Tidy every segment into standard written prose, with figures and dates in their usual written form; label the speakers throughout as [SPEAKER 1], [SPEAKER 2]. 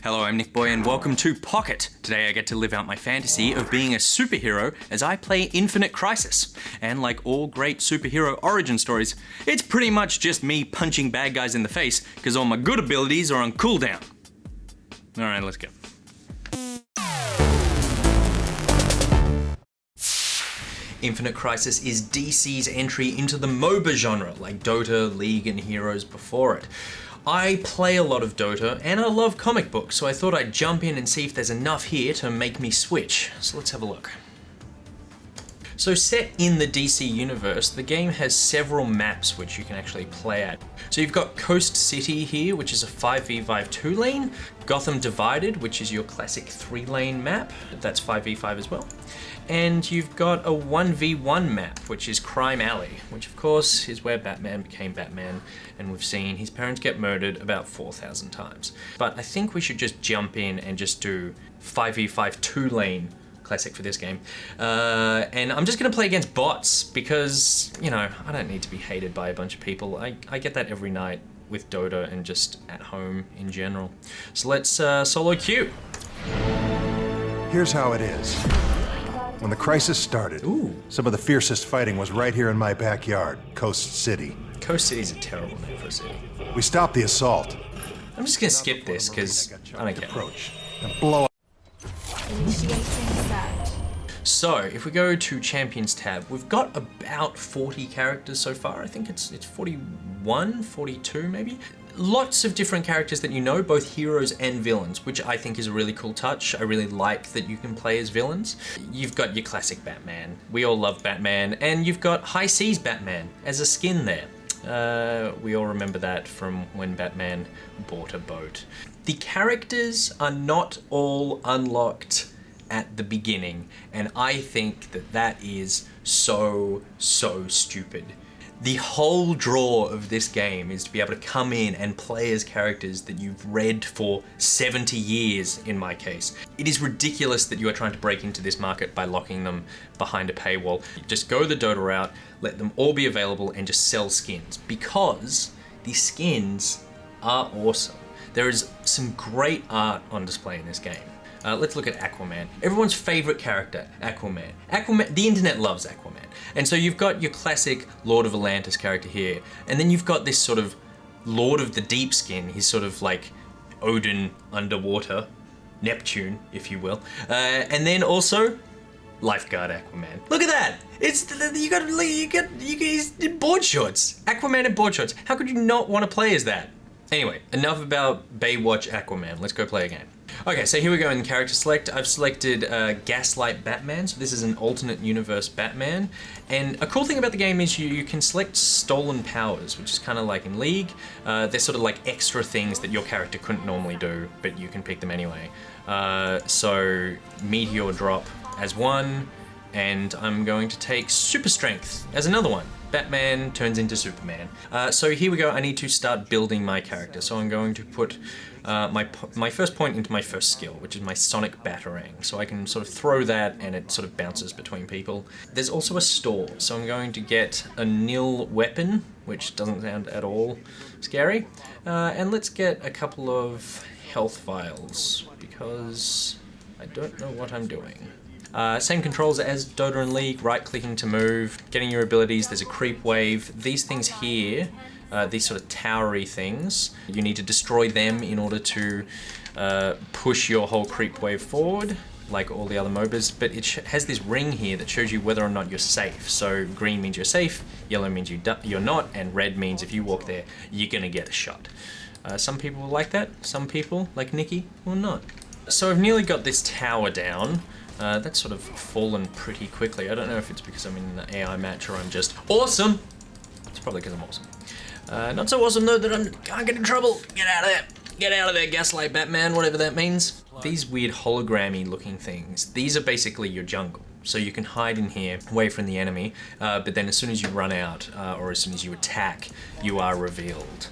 [SPEAKER 1] Hello, I'm NichBoy and welcome to Pocket. Today I get to live out my fantasy of being a superhero as I play Infinite Crisis. And like all great superhero origin stories, it's pretty much just me punching bad guys in the face because all my good abilities are on cooldown. Alright, let's go. Infinite Crisis is DC's entry into the MOBA genre, like Dota, League, and heroes before it. I play a lot of Dota, and I love comic books, so I thought I'd jump in and see if there's enough here to make me switch. So let's have a look. So set in the DC universe, the game has several maps which you can actually play at. So you've got Coast City here, which is a 5v5 2-lane, Gotham Divided, which is your classic 3-lane map, that's 5v5 as well. And you've got a 1v1 map, which is Crime Alley, which of course is where Batman became Batman, and we've seen his parents get murdered about 4,000 times. But I think we should just jump in and just do 5v5 2-lane classic for this game. And I'm just gonna play against bots because, you know, I don't need to be hated by a bunch of people. I get that every night with Dota and just at home in general. So let's solo queue.
[SPEAKER 2] Here's how it is. When the crisis started, some of the fiercest fighting was right here in my backyard, Coast City.
[SPEAKER 1] Coast City's a terrible name for a city.
[SPEAKER 2] We stopped the assault.
[SPEAKER 1] I'm just gonna skip this because I don't care.
[SPEAKER 2] Approach and blow up.
[SPEAKER 3] Initiating search.
[SPEAKER 1] So if we go to Champions tab, we've got about 40 characters so far. I think it's 41, 42 maybe. Lots of different characters that you know, both heroes and villains, which I think is a really cool touch. I really like that you can play as villains. You've got your classic Batman. We all love Batman. And you've got High Seas Batman as a skin there. We all remember that from when Batman bought a boat. The characters are not all unlocked at the beginning, and I think that that is so stupid. The whole draw of this game is to be able to come in and play as characters that you've read for 70 years, in my case. It is ridiculous that you are trying to break into this market by locking them behind a paywall. Just go the Dota route, let them all be available, and just sell skins, because the skins are awesome. There is some great art on display in this game. Let's look at Aquaman. Everyone's favorite character, Aquaman. The internet loves Aquaman. And so you've got your classic Lord of Atlantis character here, and then you've got this sort of Lord of the Deep skin. He's sort of like Odin underwater, Neptune, if you will. And then also Lifeguard Aquaman. Look at that! You got board shorts. Aquaman in board shorts. How could you not want to play as that? Anyway, enough about Baywatch Aquaman. Let's go play a game. Okay, so here we go in character select. I've selected Gaslight Batman, so this is an alternate universe Batman. And a cool thing about the game is you can select stolen powers, which is kind of like in League. They're sort of like extra things that your character couldn't normally do, but you can pick them anyway. So Meteor Drop as one, and I'm going to take Super Strength as another one. Batman turns into Superman. So here we go, I need to start building my character. So I'm going to put my first point into my first skill, which is my Sonic Batarang. So I can sort of throw that and it sort of bounces between people. There's also a store, so I'm going to get a nil weapon, which doesn't sound at all scary. And let's get a couple of health vials, because I don't know what I'm doing. Same controls as Dota and League, right-clicking to move, getting your abilities, there's a creep wave. These things here, these sort of towery things, you need to destroy them in order to push your whole creep wave forward, like all the other MOBAs, but it has this ring here that shows you whether or not you're safe. So green means you're safe, yellow means you're not, and red means if you walk there, you're gonna get a shot. Some people will like that, some people, like Nikki, will not. So I've nearly got this tower down. That's sort of fallen pretty quickly. I don't know if it's because I'm in an AI match or I'm just awesome. It's probably because I'm awesome. Not so awesome though that I can't get in trouble. Get out of there. Get out of there, Gaslight Batman, whatever that means. These weird hologrammy looking things, these are basically your jungle. So you can hide in here, away from the enemy, but then as soon as you run out, or as soon as you attack, you are revealed.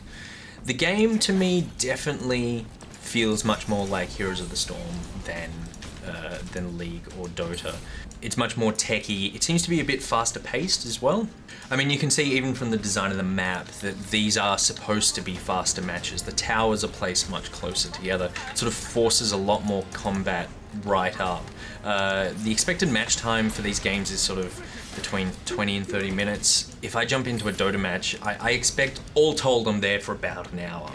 [SPEAKER 1] The game, to me, definitely feels much more like Heroes of the Storm than League or Dota. It's much more techy. It seems to be a bit faster paced as well. I mean, you can see even from the design of the map that these are supposed to be faster matches. The towers are placed much closer together. It sort of forces a lot more combat right up. The expected match time for these games is sort of between 20 and 30 minutes. If I jump into a Dota match, I expect all told I'm there for about an hour.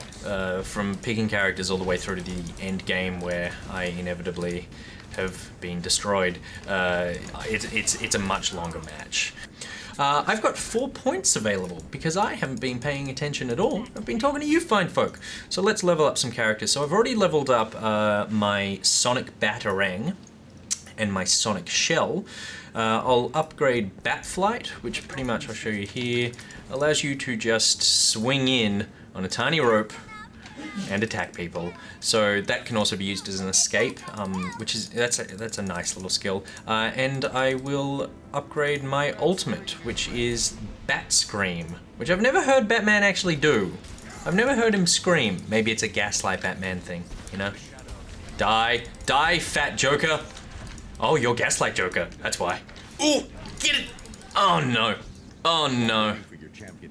[SPEAKER 1] From picking characters all the way through to the end game where I inevitably have been destroyed. It's a much longer match. I've got 4 points available because I haven't been paying attention at all. I've been talking to you fine folk. So let's level up some characters. So I've already leveled up my Sonic Batarang and my Sonic Shell. I'll upgrade Bat Flight, which pretty much I'll show you here, allows you to just swing in on a tiny rope and attack people. So that can also be used as an escape, which is that's a nice little skill. And I will upgrade my ultimate, which is Bat Scream, which I've never heard Batman actually do. I've never heard him scream. Maybe it's a Gaslight Batman thing, you know? Die, fat Joker. Oh, you're Gaslight Joker. That's why. Ooh, get it! Oh no. Oh no.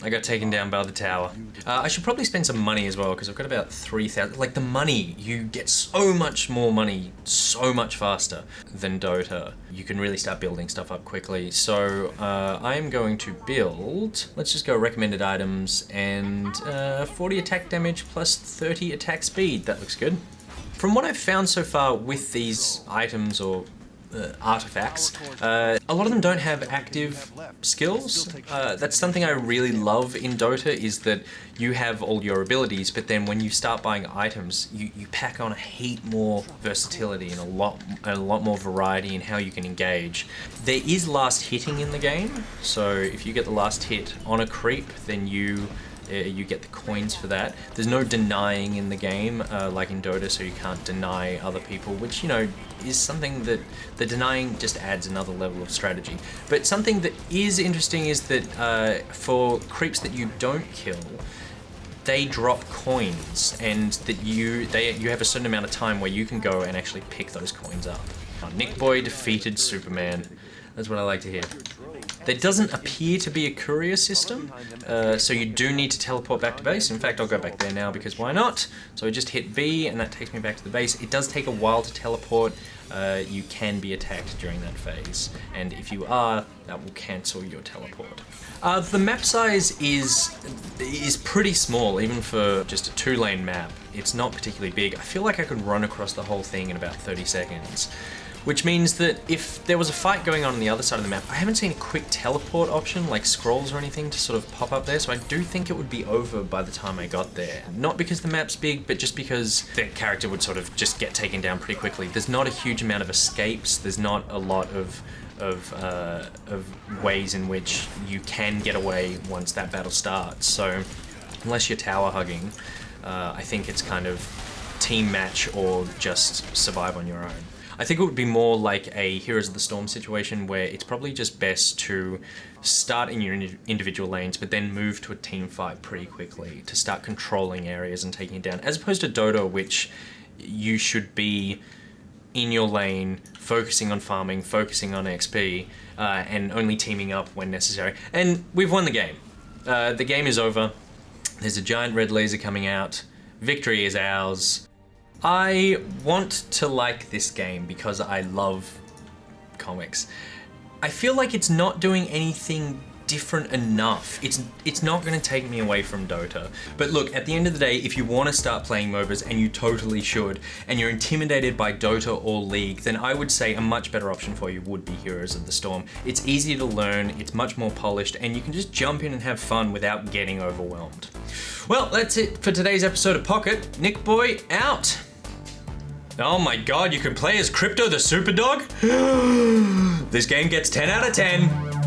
[SPEAKER 1] I got taken down by the tower. I should probably spend some money as well because I've got about 3,000. Like the money, you get so much more money so much faster than Dota. You can really start building stuff up quickly. So I am going to build, let's just go recommended items and 40 attack damage plus 30 attack speed. That looks good. From what I've found so far with these items or artifacts, a lot of them don't have active skills. That's something I really love in Dota, is that you have all your abilities, but then when you start buying items, you pack on a heap more versatility and a lot more variety in how you can engage. There is last hitting in the game, so if you get the last hit on a creep, then you get the coins for that. There's no denying in the game, like in Dota, so you can't deny other people, which, you know, is something that the denying just adds another level of strategy. But something that is interesting is that for creeps that you don't kill, they drop coins, and that you have a certain amount of time where you can go and actually pick those coins up. NichBoy defeated Superman. That's what I like to hear. There doesn't appear to be a courier system, so you do need to teleport back to base. In fact, I'll go back there now because why not? So I just hit B and that takes me back to the base. It does take a while to teleport. You can be attacked during that phase, and if you are, that will cancel your teleport. The map size is pretty small, even for just a 2-lane map. It's not particularly big. I feel like I could run across the whole thing in about 30 seconds. Which means that if there was a fight going on the other side of the map, I haven't seen a quick teleport option like scrolls or anything to sort of pop up there, so I do think it would be over by the time I got there. Not because the map's big, but just because the character would sort of just get taken down pretty quickly. There's not a huge amount of escapes, there's not a lot of ways in which you can get away once that battle starts, so unless you're tower hugging, I think it's kind of team match or just survive on your own. I think it would be more like a Heroes of the Storm situation where it's probably just best to start in your individual lanes but then move to a team fight pretty quickly to start controlling areas and taking it down, as opposed to Dota, which you should be in your lane, focusing on farming, focusing on XP, and only teaming up when necessary. And we've won the game. The game is over. There's a giant red laser coming out. Victory is ours. I want to like this game because I love comics. I feel like it's not doing anything different enough. It's not going to take me away from Dota. But look, at the end of the day, if you want to start playing MOBAs, and you totally should, and you're intimidated by Dota or League, then I would say a much better option for you would be Heroes of the Storm. It's easier to learn, it's much more polished, and you can just jump in and have fun without getting overwhelmed. Well, that's it for today's episode of Pocket. NichBoy out! Oh my god, you can play as Crypto the Superdog? This game gets 10 out of 10.